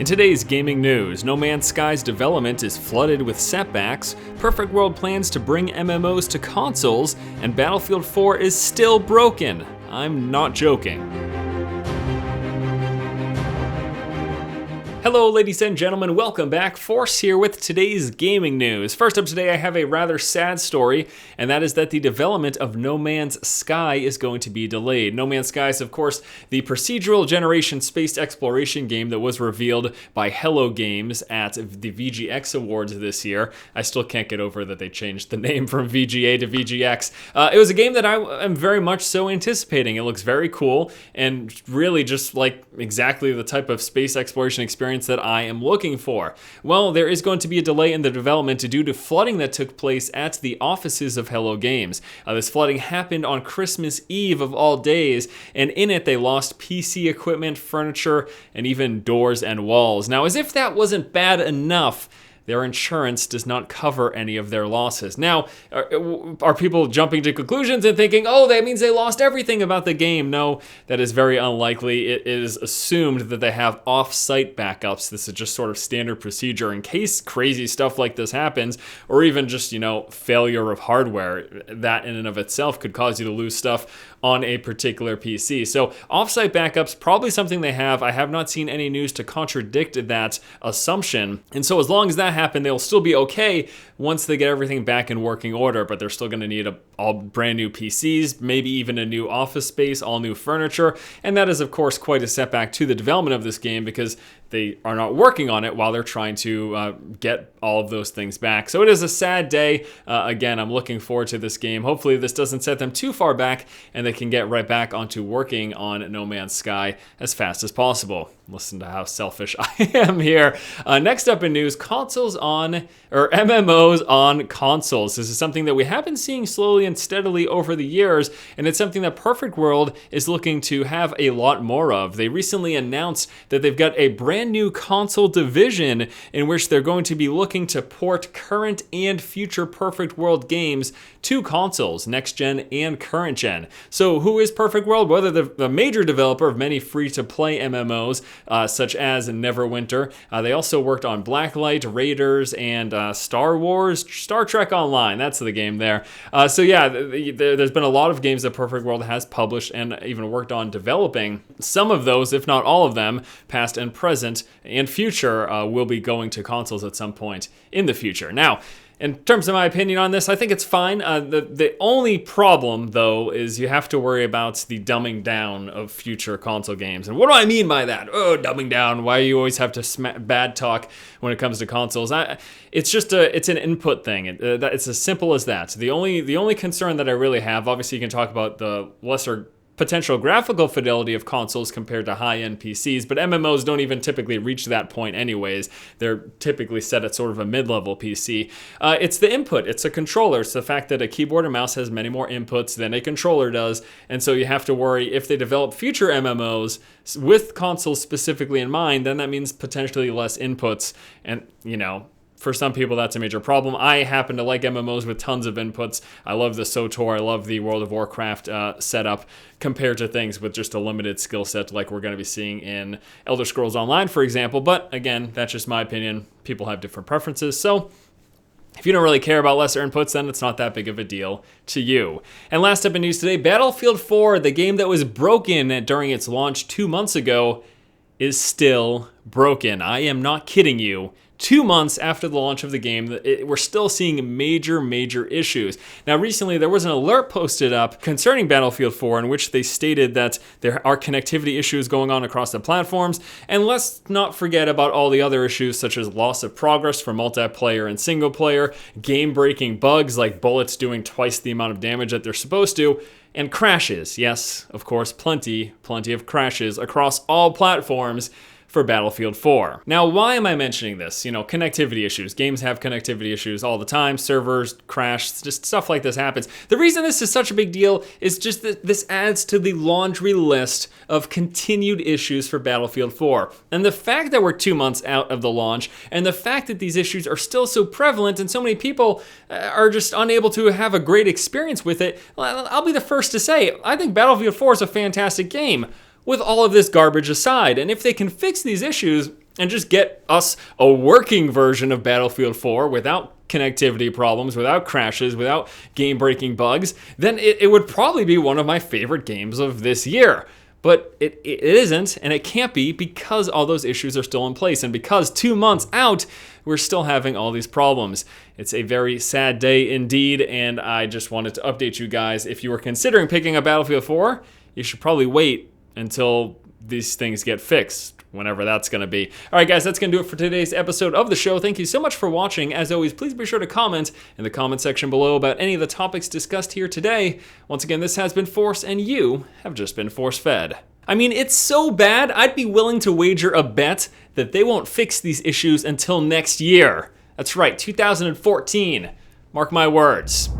In today's gaming news, No Man's Sky's development is flooded with setbacks, Perfect World plans to bring MMOs to consoles, and Battlefield 4 is still broken. I'm not joking. Hello ladies and gentlemen, welcome back. Force here with today's gaming news. First up today I have a rather sad story, and that is that the development of No Man's Sky is going to be delayed. No Man's Sky is of course the procedural generation space exploration game that was revealed by Hello Games at the VGX Awards this year. I still can't get over that they changed the name from VGA to VGX. It was a game that I am very much so anticipating. It looks very cool and really just like exactly the type of space exploration experience that I am looking for. Well, there is going to be a delay in the development due to flooding that took place at the offices of Hello Games. This flooding happened on Christmas Eve of all days, and in it they lost PC equipment, furniture, and even doors and walls. Now, as if that wasn't bad enough, their insurance does not cover any of their losses. Now, are people jumping to conclusions and thinking, oh, that means they lost everything about the game? No, that is very unlikely. It is assumed that they have off-site backups. This is just sort of standard procedure in case crazy stuff like this happens, or even just, failure of hardware. That in and of itself could cause you to lose stuff on a particular PC. So off-site backups, probably something they have. I have not seen any news to contradict that assumption. And so as long as that happens, they'll still be okay once they get everything back in working order, but they're still going to need all brand new PCs, maybe even a new office space, all new furniture. And that is of course quite a setback to the development of this game because they are not working on it while they're trying to get all of those things back. So it is a sad day. Again, I'm looking forward to this game. Hopefully this doesn't set them too far back and they can get right back onto working on No Man's Sky as fast as possible. Listen to how selfish I am here. Next up in news, MMOs on consoles. This is something that we have been seeing slowly and steadily over the years, and it's something that Perfect World is looking to have a lot more of. They recently announced that they've got a brand new console division in which they're going to be looking to port current and future Perfect World games to consoles, next gen and current gen. So who is Perfect World? Well, they're the major developer of many free-to-play MMOs, such as Neverwinter. They also worked on Blacklight, Raiders, and Star Trek Online. That's the game there. So yeah, there's been a lot of games that Perfect World has published and even worked on developing. Some of those, if not all of them, past and present and future, will be going to consoles at some point in the future. Now, in terms of my opinion on this, I think it's fine. The only problem, though, is you have to worry about the dumbing down of future console games. And what do I mean by that? Oh, dumbing down. Why do you always have to bad talk when it comes to consoles? It's an input thing. It's as simple as that. The only concern that I really have, obviously you can talk about the lesser potential graphical fidelity of consoles compared to high-end PCs, but MMOs don't even typically reach that point anyways. They're typically set at sort of a mid-level PC. It's the input, it's a controller. It's the fact that a keyboard and mouse has many more inputs than a controller does, and so you have to worry if they develop future MMOs with consoles specifically in mind, then that means potentially less inputs, and for some people, that's a major problem. I happen to like MMOs with tons of inputs. I love the SOTOR. I love the World of Warcraft setup compared to things with just a limited skill set like we're going to be seeing in Elder Scrolls Online, for example. But again, that's just my opinion. People have different preferences. So if you don't really care about lesser inputs, then it's not that big of a deal to you. And last up in news today, Battlefield 4, the game that was broken during its launch 2 months ago, is still broken. I am not kidding you. 2 months after the launch of the game, we're still seeing major issues. Now, recently there was an alert posted up concerning Battlefield 4 in which they stated that there are connectivity issues going on across the platforms, and let's not forget about all the other issues such as loss of progress for multiplayer and single player, game-breaking bugs like bullets doing twice the amount of damage that they're supposed to, and crashes. Yes, of course, plenty of crashes across all platforms for Battlefield 4. Now, why am I mentioning this? Connectivity issues. Games have connectivity issues all the time. Servers crash, just stuff like this happens. The reason this is such a big deal is just that this adds to the laundry list of continued issues for Battlefield 4. And the fact that we're 2 months out of the launch, and the fact that these issues are still so prevalent and so many people are just unable to have a great experience with it, I'll be the first to say, I think Battlefield 4 is a fantastic game, with all of this garbage aside. And if they can fix these issues, and just get us a working version of Battlefield 4 without connectivity problems, without crashes, without game-breaking bugs, then it would probably be one of my favorite games of this year. But it isn't, and it can't be, because all those issues are still in place, and because 2 months out, we're still having all these problems. It's a very sad day indeed, and I just wanted to update you guys. If you were considering picking up Battlefield 4, you should probably wait until these things get fixed, whenever that's going to be. All right, guys, that's going to do it for today's episode of the show. Thank you so much for watching. As always, please be sure to comment in the comment section below about any of the topics discussed here today. Once again, this has been Force, and you have just been force-fed. I mean, it's so bad, I'd be willing to wager a bet that they won't fix these issues until next year. That's right, 2014. Mark my words.